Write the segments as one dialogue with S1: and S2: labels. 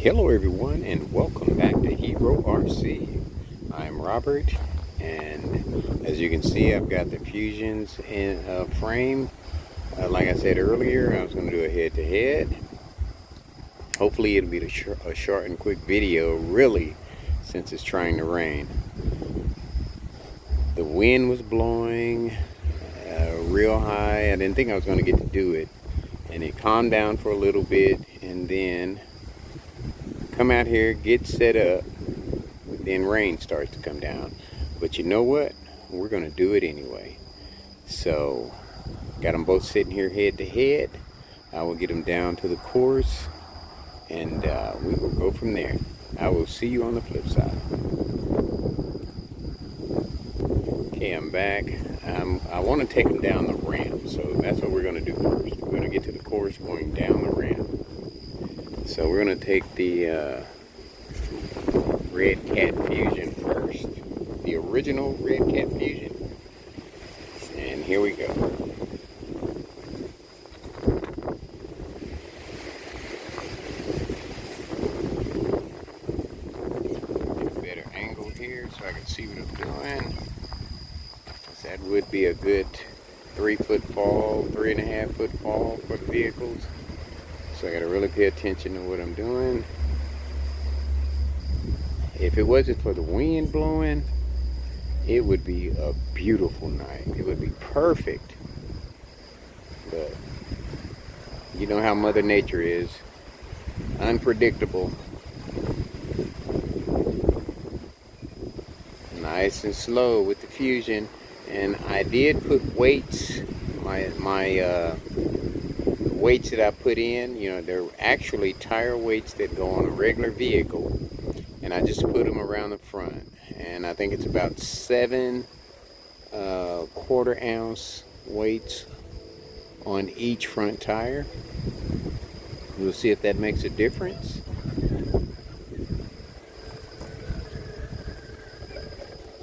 S1: Hello everyone and welcome back to Herorc. I'm Robert, and as you can see I've got the Fusions in a frame. Like I said earlier, I was going to do a head-to-head. Hopefully it'll be a short and quick video, really, since it's trying to rain. The wind was blowing real high. I didn't think I was going to get to do it, and it calmed down for a little bit, and then come out here, get set up, then rain starts to come down. But you know what? We're going to do it anyway. So, got them both sitting here head to head. I will get them down to the course, and we will go from there. I will see you on the flip side. Okay, I'm back. I want to take them down the ramp, so that's what we're going to do first. We're going to get to the course going down the ramp. So we're going to take the Red Cat Fusion first. The original Red Cat Fusion. And here we go. Get a better angle here so I can see what I'm doing. That would be a good 3-foot fall, 3.5-foot fall for the vehicles. So I gotta really pay attention to what I'm doing. If it wasn't for the wind blowing, it would be a beautiful night. It would be perfect. But you know how Mother Nature is. Unpredictable. Nice and slow with the Fusion. And I did put weights, my weights that I put in, you know, they're actually tire weights that go on a regular vehicle, and I just put them around the front, and I think it's about 7 quarter-ounce weights on each front tire. We'll see if that makes a difference.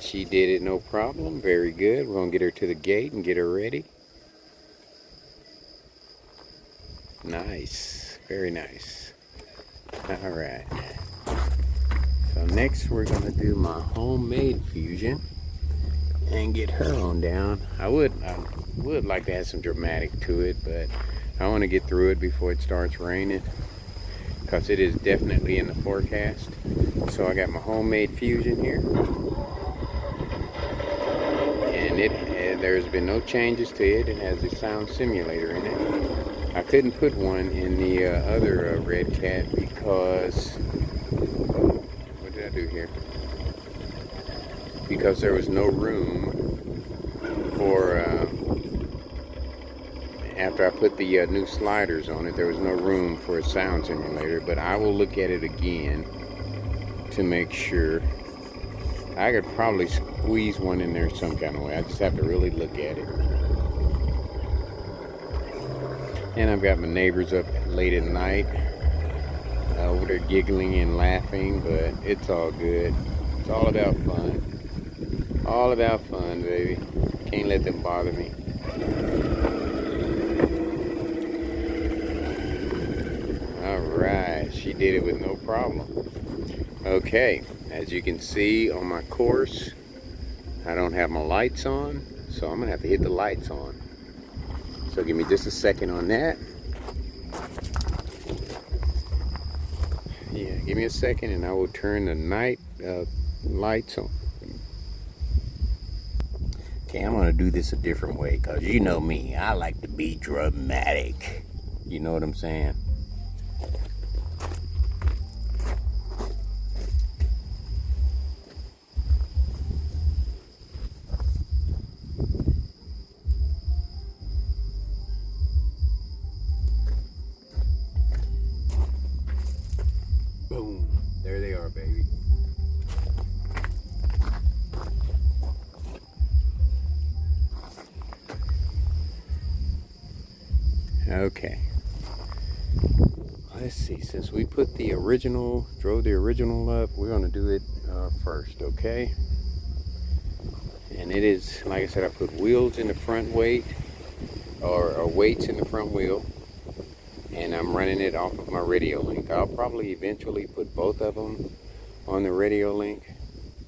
S1: She did it no problem. Very good. We're going to get her to the gate and get her ready. Nice. Very nice. Alright. So next we're going to do my homemade Fusion and get her on down. I would like to add some dramatic to it, but I want to get through it before it starts raining, because it is definitely in the forecast. So I got my homemade Fusion here. And there's been no changes to it. It has a sound simulator in it. I couldn't put one in the other Red Cat because, what did I do here? Because there was no room for, after I put the new sliders on it, there was no room for a sound simulator. But I will look at it again to make sure. I could probably squeeze one in there some kind of way. I just have to really look at it. And I've got my neighbors up late at night over there giggling and laughing, but it's all good. It's all about fun. All about fun, baby. Can't let them bother me. Alright, she did it with no problem. Okay, as you can see on my course, I don't have my lights on, so I'm gonna have to hit the lights on. So give me just a second on that. Yeah, give me a second and I will turn the night lights on. Okay, I'm gonna do this a different way, because you know me, I like to be dramatic. You know what I'm saying? Boom. There they are, baby. Okay. Let's see. Since we put the original, drove the original up, we're going to do it first, okay? And it is, like I said, I put wheels in the front weight, or weights in the front wheel. and I'm running it off of my radio link. I'll probably eventually put both of them on the radio link.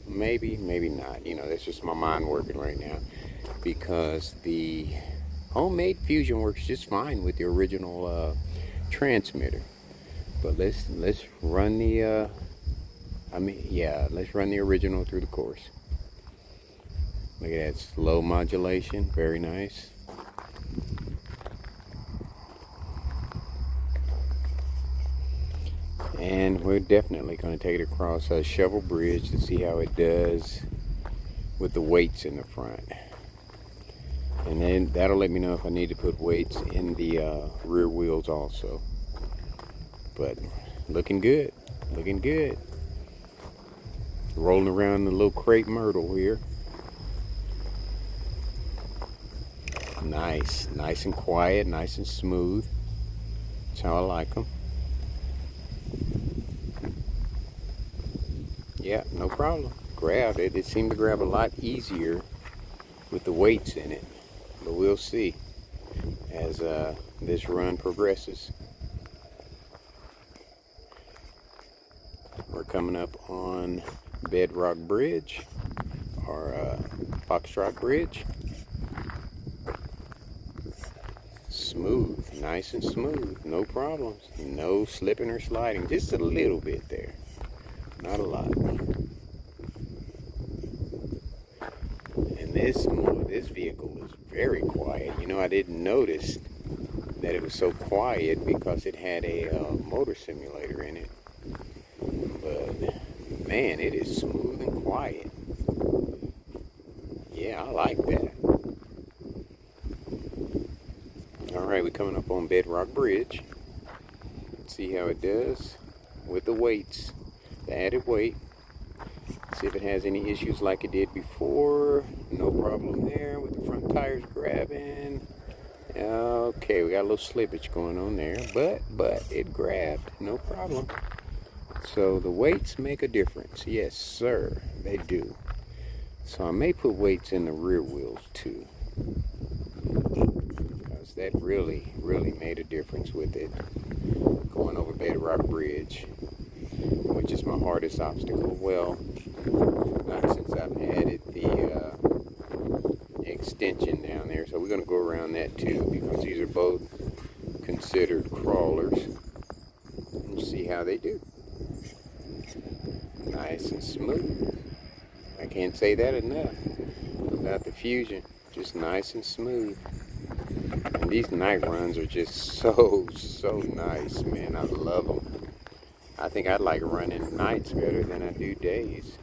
S1: Maybe, maybe not. You know, that's just my mind working right now, because the homemade Fusion works just fine with the original transmitter. But let's run the let's run the original through the course. Look at that slow modulation, very nice. And we're definitely going to take it across a shovel bridge to see how it does with the weights in the front. And then that'll let me know if I need to put weights in the rear wheels also. But looking good, looking good. Rolling around the little crepe myrtle here. Nice, nice and quiet, nice and smooth. That's how I like them. Yeah, no problem. Grabbed it. It seemed to grab a lot easier with the weights in it. But we'll see as this run progresses. We're coming up on Bedrock Bridge, or Foxtrot Bridge. Smooth, nice and smooth, no problems, no slipping or sliding, just a little bit there, not a lot. And this vehicle is very quiet. You know, I didn't notice that it was so quiet because it had a motor simulator in it. But man, it is smooth and quiet. Yeah, I like that. Alright, we're coming up on Bedrock Bridge. Let's see how it does with the weights, the added weight. See if it has any issues like it did before. No problem there with the front tires grabbing. Okay, we got a little slippage going on there, but it grabbed, no problem. So the weights make a difference. Yes, sir, they do. So I may put weights in the rear wheels too, because that really made a difference with it. Going over Bedrock Bridge, which is my hardest obstacle. Well, not since I've added the extension down there. So we're going to go around that too, because these are both considered crawlers. And see how they do. Nice and smooth. I can't say that enough about the Fusion. Just nice and smooth. And these night runs are just so nice, man. I love them. I think I'd like running nights better than I do days.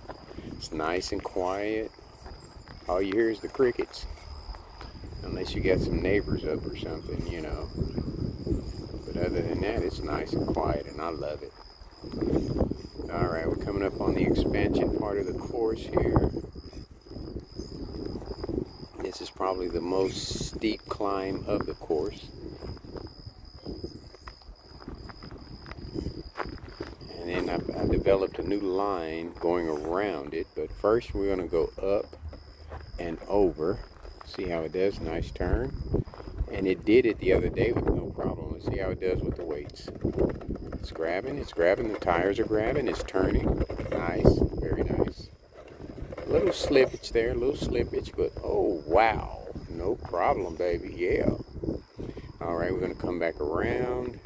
S1: It's nice and quiet. All you hear is the crickets. Unless you got some neighbors up or something, you know. But other than that, it's nice and quiet, and I love it. Alright, we're coming up on the expansion part of the course here. This is probably the most steep climb of the course. And then I developed a new line going around it, but first we're going to go up and over. See how it does, nice turn. And it did it the other day with no problem. Let's see how it does with the weights. It's grabbing, the tires are grabbing, it's turning. Nice, very nice. A little slippage there, a little slippage, but oh wow, no problem, baby, yeah. Alright, we're going to come back around,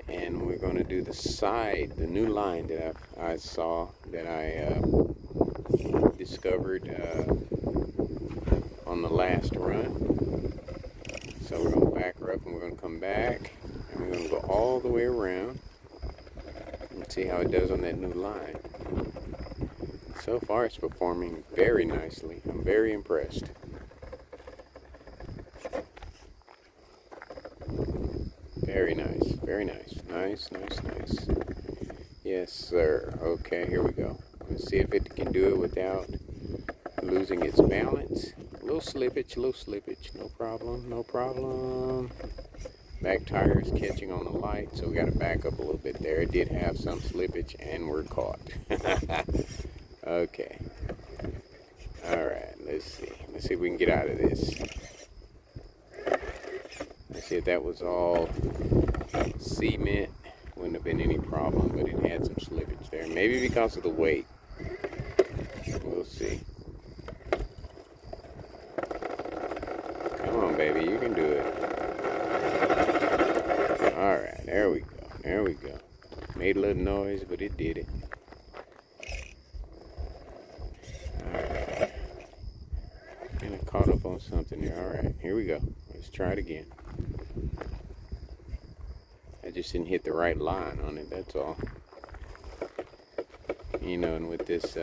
S1: and we're going to do the side, the new line that I saw, that I discovered on the last run. So we're going to back her up, and we're going to come back, and we're going to go all the way around and see how it does on that new line. So far it's performing very nicely. I'm very impressed. Very nice, very nice. Nice, nice, nice. Yes, sir. Okay, here we go. Let's see if it can do it without losing its balance. A little slippage, no problem, no problem. Back tire is catching on the light, so we got to back up a little bit there. It did have some slippage, and we're caught. Okay. All right, let's see. Let's see if we can get out of this. Let's See, if that was all cement, wouldn't have been any problem, but it had some slippage there. Maybe because of the weight. We'll see. Come on, baby, you can do it. Alright, there we go. There we go. Made a little noise, but it did it. Alright. Kind of caught up on something there. Alright, here we go. Let's try it again. I just didn't hit the right line on it, that's all. You know, and with this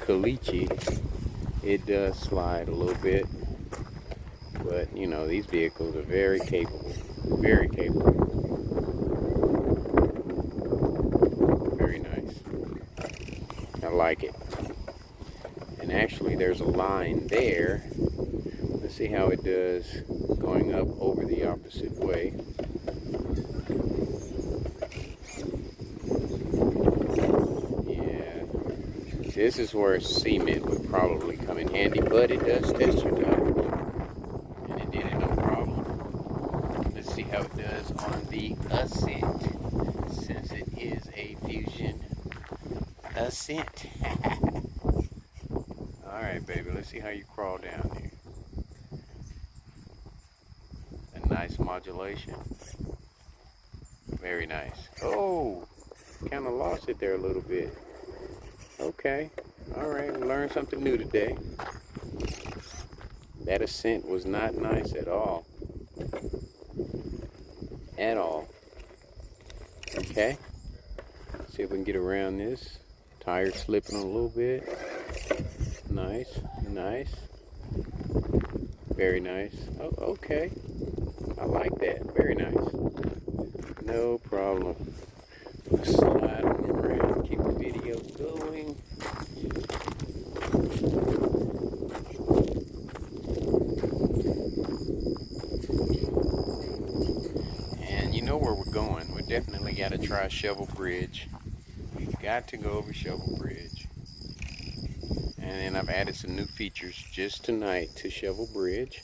S1: caliche, it does slide a little bit. But, you know, these vehicles are very capable. Very capable. Very nice. I like it. And actually, there's a line there. Let's see how it does going up over the opposite way. Yeah. This is where cement would probably come in handy, but it does test your tires. And it did it no problem. Let's see how it does on the Ascent, since it is a Fusion Ascent. Alright, baby, let's see how you crawl down here. A nice modulation. Very nice. Oh, kind of lost it there a little bit. Okay, alright, learned something new today. That Ascent was not nice at all. At all. Okay, see if we can get around this. Tire slipping a little bit. Nice, nice. Very nice. Oh, okay. I like that. Very nice. No problem. Slide them around. Keep the video going. And you know where we're going. We definitely got to try Shovel Bridge. We've got to go over Shovel Bridge. And then I've added some new features just tonight to Shovel Bridge.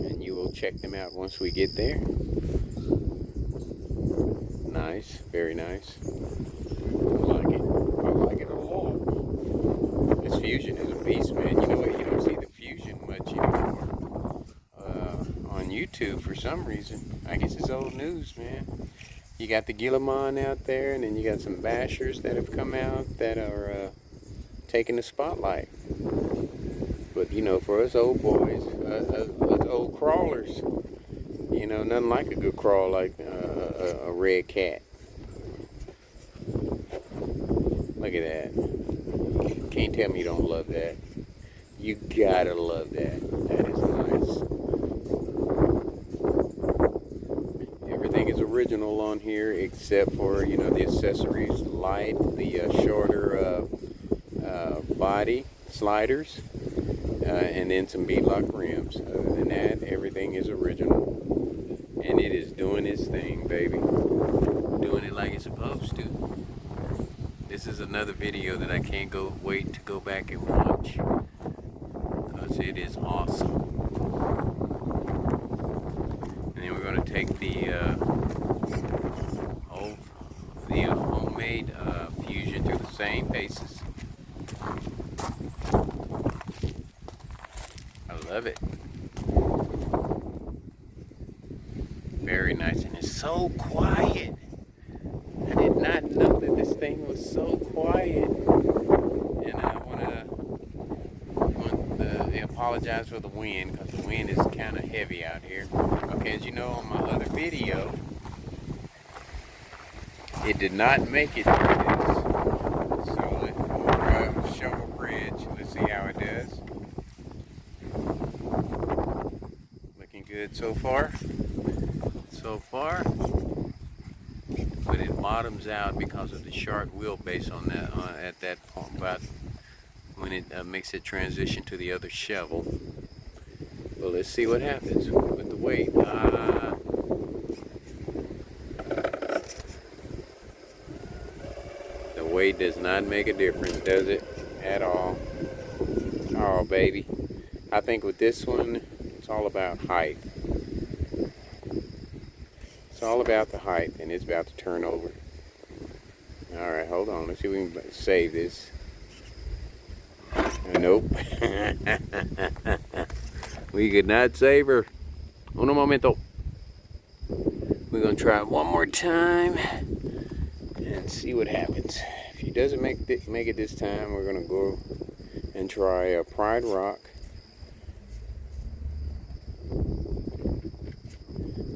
S1: And you will check them out once we get there. Nice, very nice. I like it. I like it a lot. This Fusion is a beast, man. You know what? You don't see the Fusion much anymore on YouTube for some reason. I guess it's old news, man. You got the Guillemot out there, and then you got some bashers that have come out that are taking the spotlight. But, you know, for us old boys, us old crawlers, you know, nothing like a good crawl like a red cat. Look at that. Can't tell me you don't love that. You gotta love that. That is nice. Everything is original on here except for, you know, the accessories, the light, the shorter body sliders, and then some beadlock rims. Other than that, everything is original. And it is doing its thing, baby. Doing it like it's supposed to. This is another video that I can't wait to go back and watch, because it is awesome. And then we're going to take the homemade Fusion through the same paces. I love it. Very nice, and it's so quiet. I did not know that this thing was so quiet. And I want to apologize for the wind, because the wind is kind of heavy out here. Okay, as you know, on my other video, it did not make it through this. So let's go Shovel Bridge. Let's see how it does. Looking good so far. But it bottoms out because of the short wheelbase on that at that point, about when it makes it transition to the other shovel. Well, let's see what happens with the weight. The weight does not make a difference, does it? At all. Oh, baby. I think with this one, it's all about height. It's all about the height, and it's about to turn over. All right, hold on. Let's see if we can save this. Nope. We could not save her. Uno momento. We're gonna try it one more time and see what happens. If he doesn't make it this time, we're gonna go and try a Pride Rock.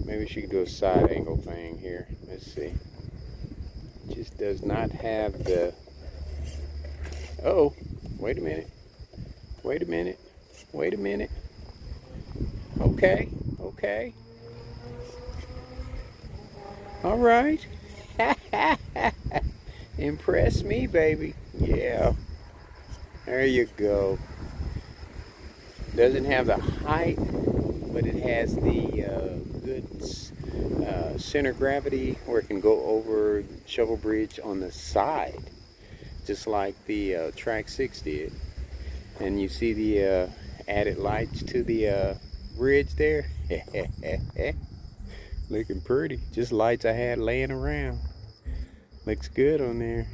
S1: Maybe she could do a side angle thing here. Let's see. Just does not have the. Oh, wait a minute. Wait a minute. Wait a minute. Okay. Okay. All right. Impress me, baby. Yeah. There you go. Doesn't have the height, but it has the good center gravity where it can go over shovel bridge on the side, just like the Track 6 did. And you see the added lights to the bridge there. Looking pretty. Just lights I had laying around. Looks good on there.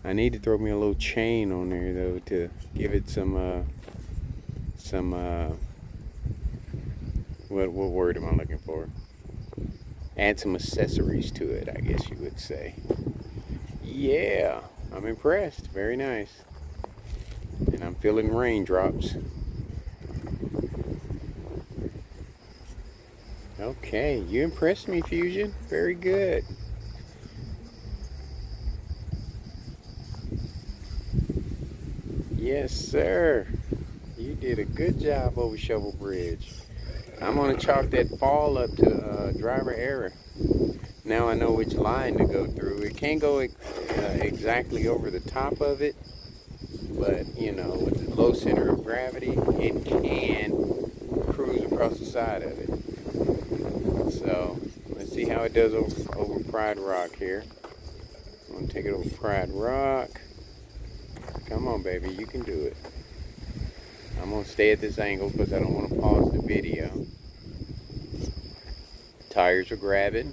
S1: I need to throw me a little chain on there though to give it some what word am I looking for? Add some accessories to it, I guess you would say. Yeah, I'm impressed. Very nice. And I'm feeling raindrops. Okay, you impressed me, Fusion. Very good. Yes, sir. You did a good job over Shovel Bridge. I'm going to chalk that fall up to driver error. Now I know which line to go through. It can't go exactly over the top of it, but you know, with the low center of gravity, it can cruise across the side of it. So let's see how it does over Pride Rock here. I'm going to take it over Pride Rock. Come on, baby, you can do it. I'm going to stay at this angle because I don't want to pause the video. Tires are grabbing.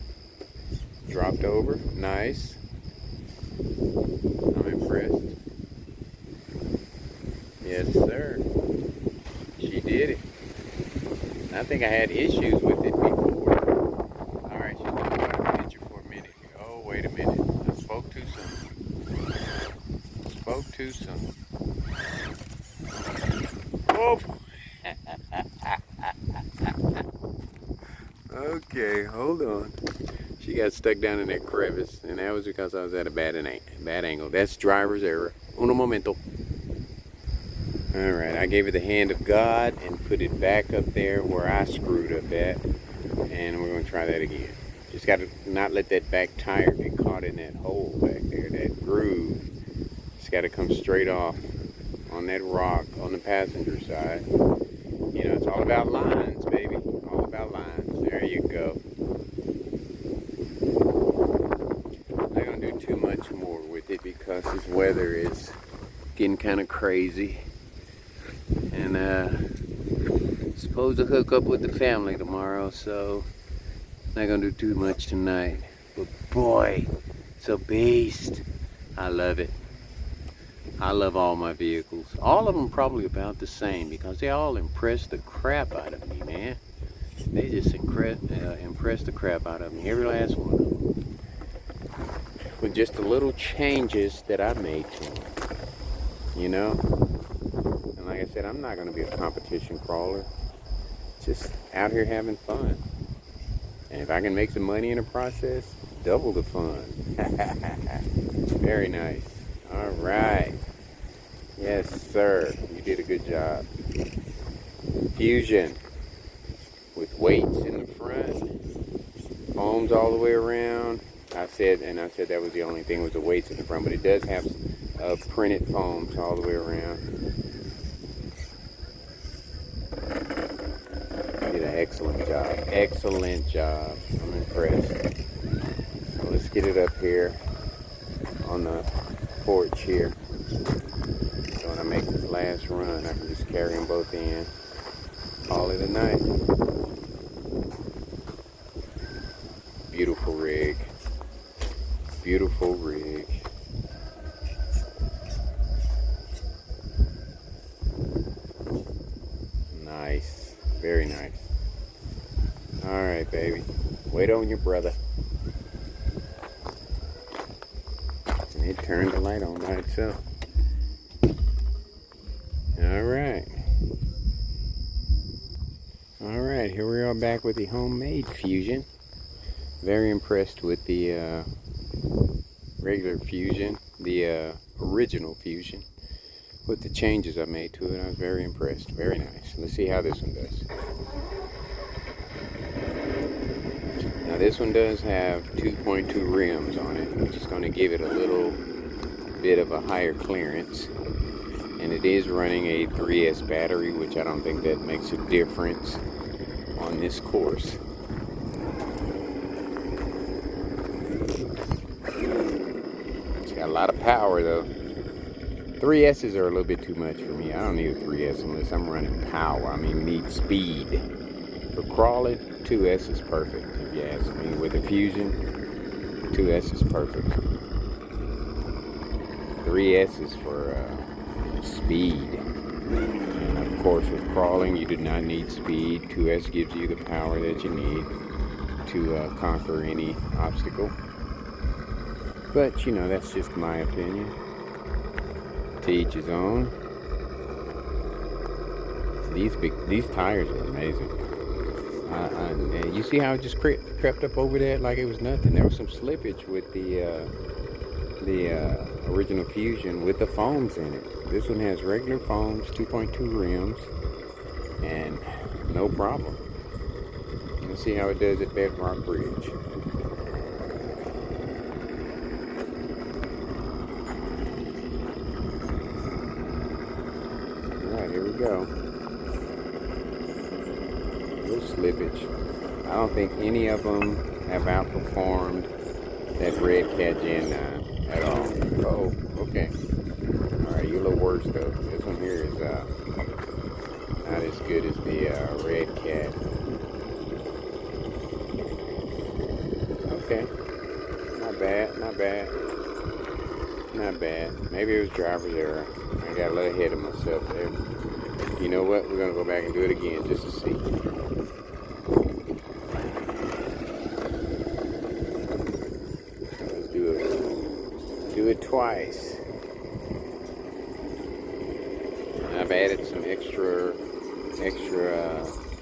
S1: Dropped over. Nice. I'm impressed. Yes, sir. She did it. I think I had issues with it before. Alright, she's going to go out of the picture for a minute. Oh, wait a minute. I spoke too soon. Spoke too soon. Oh! Okay, hold on. She got stuck down in that crevice, and that was because I was at a bad angle. That's driver's error. Uno momento. Alright, I gave it the hand of God and put it back up there where I screwed up at. And we're going to try that again. Just got to not let that back tire get caught in that hole back there, that groove. It's got to come straight off on that rock on the passenger side. You know, it's all about lines, baby. All about lines. There you go. I'm not going to do too much more with it because this weather is getting kind of crazy. And supposed to hook up with the family tomorrow, so not going to do too much tonight. But boy, it's a beast. I love it. I love all my vehicles. All of them probably about the same because they all impress the crap out of me, man. They just impress the crap out of me, every last one of them. With just the little changes that I made to them, you know? And like I said, I'm not going to be a competition crawler. Just out here having fun. And if I can make some money in the process, double the fun. Very nice. All right. Yes, sir. You did a good job. Fusion with weights in the front, foams all the way around. I said that was the only thing was the weights in the front, but it does have printed foams all the way around. You did an excellent job. Excellent job. I'm impressed. So let's get it up here on the porch here. So when I make this last run, I can just carry them both in, call it a night. Beautiful rig. Beautiful rig. Nice. Very nice. Alright, baby. Wait on your brother. And it turned the light on by itself. Alright. Alright, here we are back with the homemade Fusion. Very impressed with the regular Fusion, the original Fusion. With the changes I made to it, I was very impressed. Very nice. Let's see how this one does. Now this one does have 2.2 rims on it, which is going to give it a little bit of a higher clearance. And it is running a 3S battery, which I don't think that makes a difference on this course. It's got a lot of power though. 3S's are a little bit too much for me. I don't need a 3S unless I'm running power. I mean, need speed. For crawling, 2S is perfect, if you ask me. With a Fusion, 2S is perfect. 3S is for speed. And of course, with crawling, you do not need speed. 2S gives you the power that you need to conquer any obstacle. But, you know, that's just my opinion. To each his own. These tires are amazing. And you see how it just crept up over that like it was nothing. There was some slippage with the original Fusion with the foams in it. This one has regular foams, 2.2 rims, and no problem. Let's see how it does at Bedrock Bridge. Here we go. Little slippage. I don't think any of them have outperformed that Red Cat Gen 9 at all. Oh, okay. Alright, you're a little worse though. This one here is not as good as the Red Cat. Okay. Not bad, not bad. Not bad. Maybe it was driver's error. I got a little ahead of myself there. You know what? We're going to go back and do it again just to see. Let's do it. Do it twice. And I've added some extra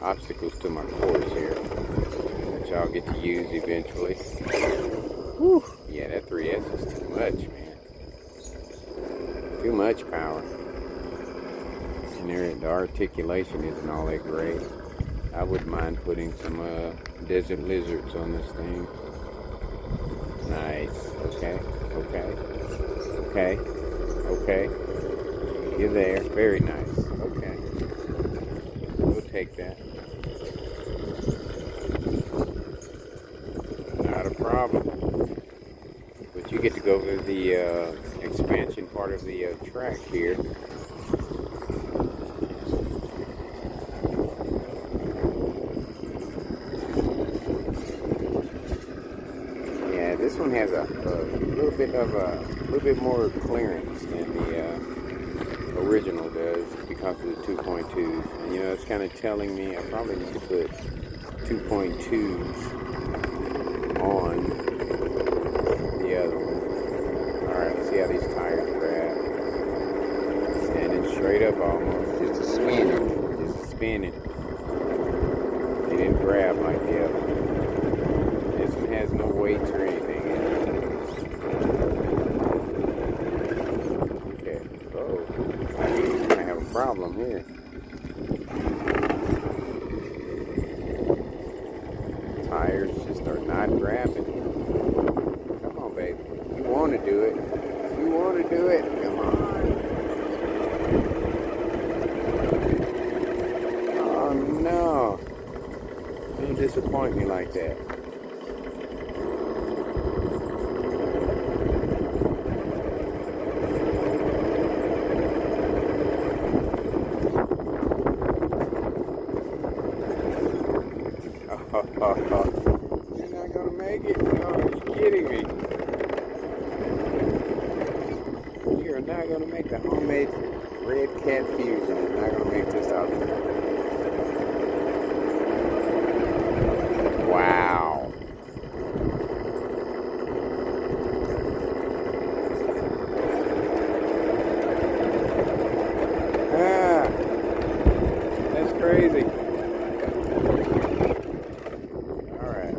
S1: obstacles to my course here, which I'll get to use eventually. Whew. Yeah, that 3S is too much, man. Too much power. And there, the articulation isn't all that great. I wouldn't mind putting some desert lizards on this thing. Nice. Okay. Okay. Okay. Okay. You're there. Very nice. Okay. We'll take that. Not a problem. But you get to go to the expansion part of the track here. Yeah, this one has a little bit more clearance than the original does because of the 2.2s. And you know, it's kind of telling me I probably need to put 2.2s on the other one. Alright, let's see how these tires grab. Standing straight up almost. Just a spinning. Just a spinning. They didn't grab like the other one. This one has no weights or anything in it. Okay. Oh. I'm gonna have a problem here. Tires just are not grabbing. Come on, baby. You want to do it. You want to do it. Come on. Oh, no. Don't disappoint me like that. You're not gonna make it. Oh, are you kidding me? You are not gonna make the homemade red cat fusion. You're not gonna make this obstacle. Wow. Ah, that's crazy. Alright.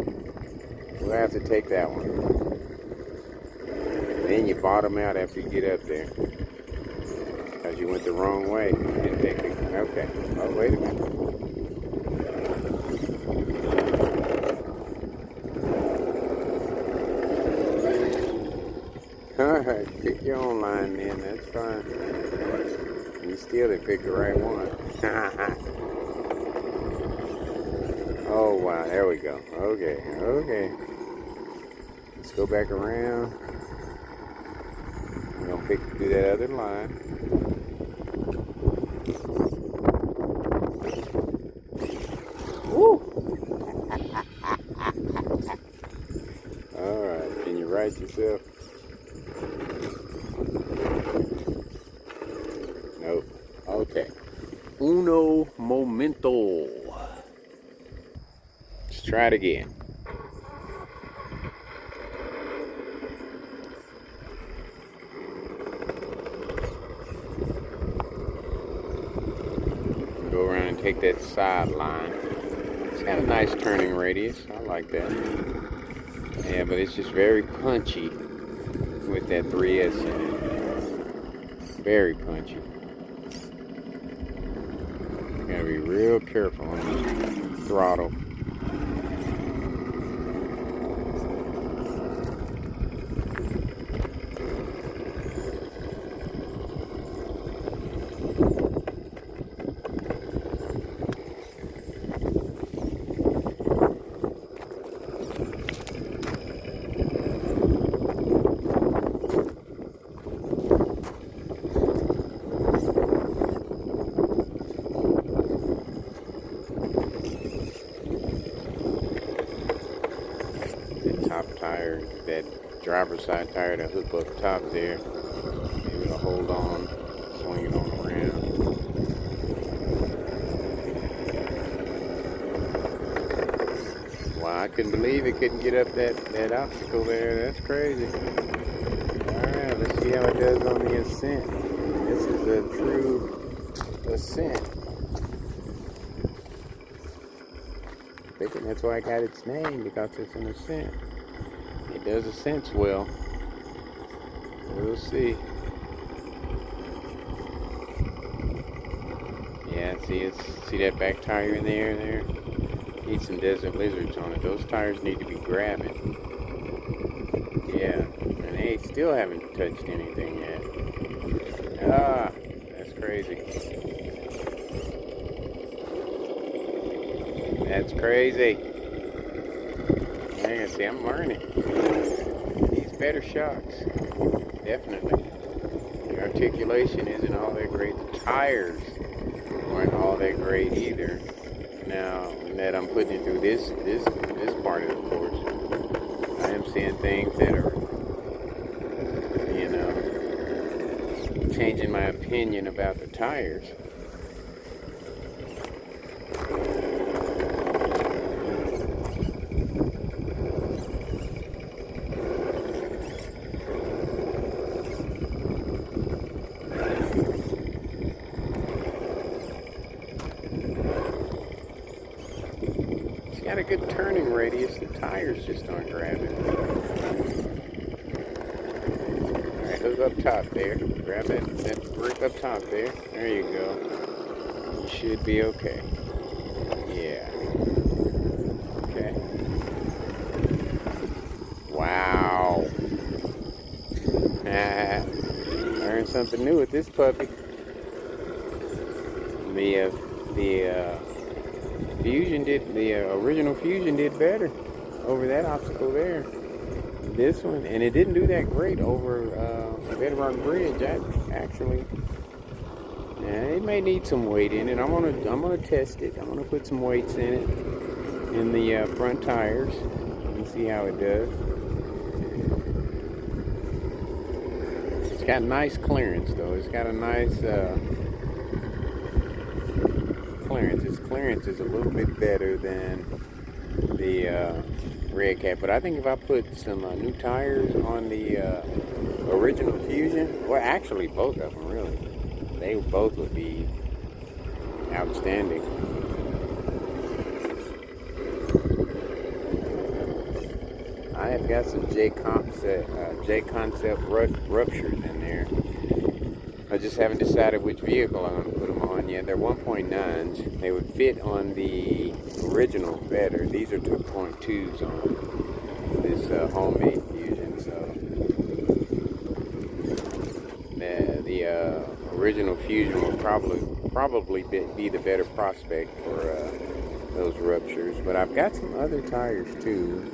S1: We'll have to take that one. Then you bottom out after you get up there. Because you went the wrong way. You didn't take it. Okay. Oh, wait a minute. Alright, pick your own line then, that's fine. You still didn't pick the right one. Oh wow, there we go. Okay, okay. Let's go back around. We're gonna do that other line. Woo! Alright, can you right yourself? Nope. Okay. Uno momento. Let's try it again. Go around and take that side line. It's got a nice turning radius. I like that. Yeah, but it's just very punchy with that 3S in it. Very punchy. You gotta be real careful on the throttle. Top tire, that driver's side tire to hook up top there. Maybe it'll hold on, swing it on around. Wow, I couldn't believe it couldn't get up that obstacle there. That's crazy. Alright, let's see how it does on the ascent. This is a true ascent. I think that's why I got its name, because it's an ascent. It does ascent well. We'll see. Yeah, see that back tire in there? Need some desert lizards on it. Those tires need to be grabbing. Yeah, and they still haven't touched anything yet. Ah, that's crazy. That's crazy. Man, see, I'm learning. These better shocks. Definitely. The articulation isn't all that great. The tires aren't all that great either. Now that I'm putting it through this part of the course, I am seeing things that are, you know, changing my opinion about the tires. Got a good turning radius, the tires just aren't grabbing. Alright, hook up top there. Grab that brick up top there. There you go. You should be okay. Yeah. Okay. Wow. Learned something new with this puppy. The original Fusion did better over that obstacle there. This one, and it didn't do that great over Herorc Bridge. Actually, yeah, it may need some weight in it. I'm gonna test it. I'm gonna put some weights in it in the front tires. You can see how it does. It's got nice clearance though. It's got a nice clearance. Its clearance is a little bit better than the Red Cat, but I think if I put some new tires on the original Fusion, well, actually both of them really, they both would be outstanding. I have got some J-Concept ruptures in there. I just haven't decided which vehicle I'm going to put them on yet. They're 1.9s. They would fit on the original better. These are 2.2s on this homemade Fusion. So the original Fusion will probably be the better prospect for those ruptures. But I've got some other tires too.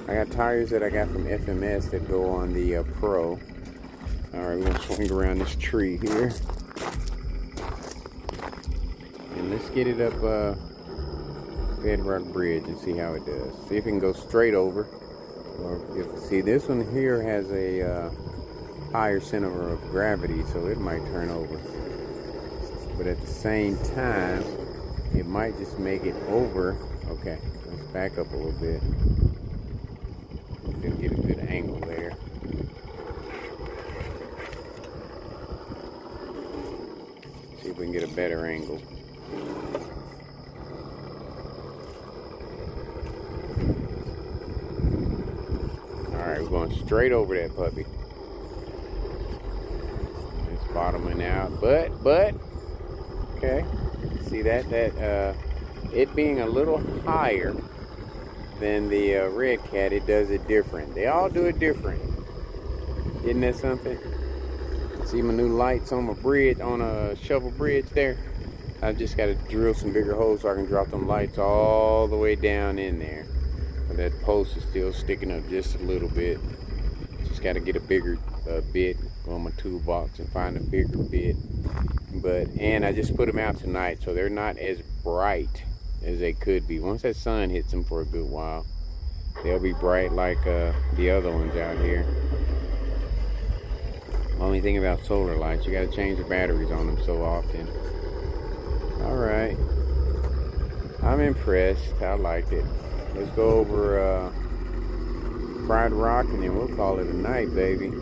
S1: I got tires that I got from FMS that go on the Pro. Alright, we're going to swing around this tree here. And let's get it up Bedrock Bridge and see how it does. See if it can go straight over. Or see, this one here has a higher center of gravity, so it might turn over. But at the same time, it might just make it over. Okay, let's back up a little bit. Didn't get a good angle there. See if we can get a better angle. Alright, we're going straight over that puppy. It's bottoming out, but okay. See that it being a little higher than the Red Cat, it does it different. They all do it different. Isn't that something? See my new lights on my bridge, on a shovel bridge there? I've just got to drill some bigger holes so I can drop them lights all the way down in there. But that post is still sticking up just a little bit. Just got to get a bigger bit, go on my toolbox and find a bigger bit. And I just put them out tonight, so they're not as bright as they could be. Once that sun hits them for a good while, they'll be bright like the other ones out here. Only thing about solar lights, you got to change the batteries on them so often. Alright, I'm impressed. I liked it. Let's go over Pride Rock and then we'll call it a night, baby.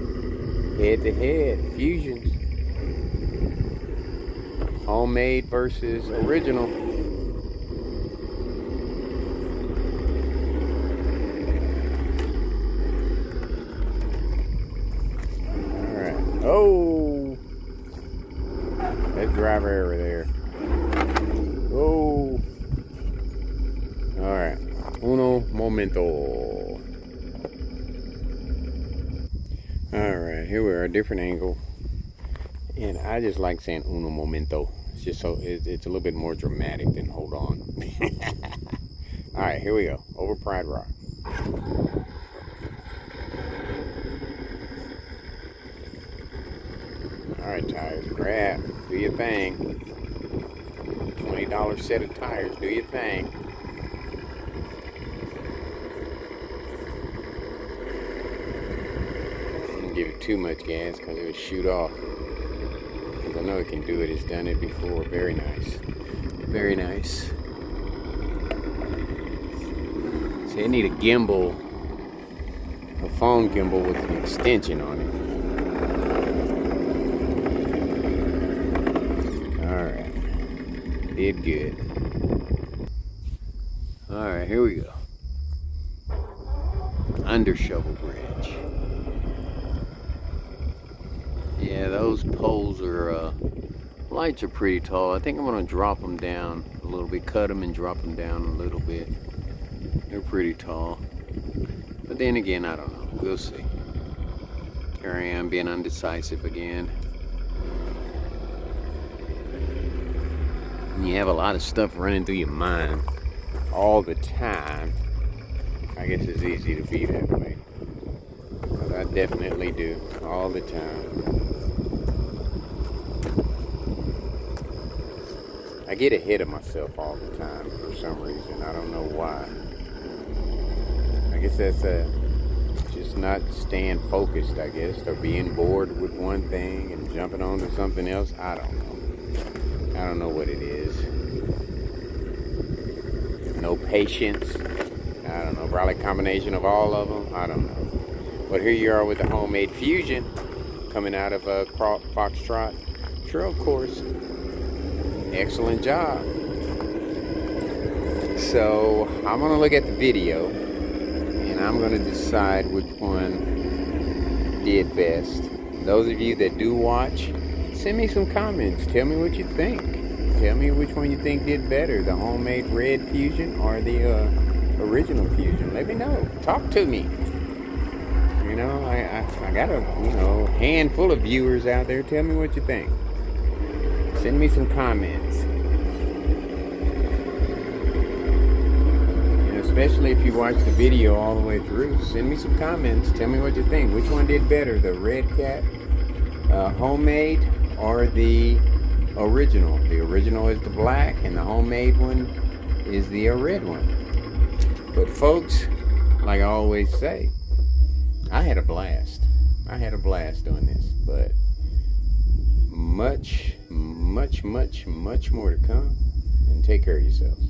S1: Head to head Fusions, homemade versus original. Oh, that driver error there. Oh, all right. Uno momento. All right, here we are, a different angle, and I just like saying uno momento. It's just so it's a little bit more dramatic than hold on. All right, here we go. Over Pride Rock. Alright, tires, grab, do your thing. $20 set of tires, do your thing. Don't give it too much gas because it will shoot off. Because I know it can do it, it's done it before. Very nice. Very nice. See, I need a gimbal, a phone gimbal with an extension on it. Did good. Alright, here we go. Under Shovel Bridge. Yeah, those poles are, lights are pretty tall. I think I'm going to drop them down a little bit, cut them and drop them down a little bit. They're pretty tall. But then again, I don't know. We'll see. Here I am being undecisive again. You have a lot of stuff running through your mind all the time. I guess it's easy to be that way. But I definitely do all the time. I get ahead of myself all the time for some reason. I don't know why. I guess that's just not staying focused, I guess, or being bored with one thing and jumping on to something else. I don't know. I don't know what it is. No patience. I don't know. Probably a combination of all of them. I don't know. But here you are with the homemade Fusion coming out of a Foxtrot trail course. Excellent job. So I'm going to look at the video and I'm going to decide which one did best. Those of you that do watch, send me some comments. Tell me what you think. Tell me which one you think did better, the homemade red Fusion or the original Fusion. Let me know. Talk to me. You know, I got a handful of viewers out there. Tell me what you think. Send me some comments. Especially if you watch the video all the way through, send me some comments. Tell me what you think. Which one did better, the Red Cat homemade or the original? The original is the black and the homemade one is the red one. But folks, like I always say, I had a blast. I had a blast doing this, but much more to come. And take care of yourselves.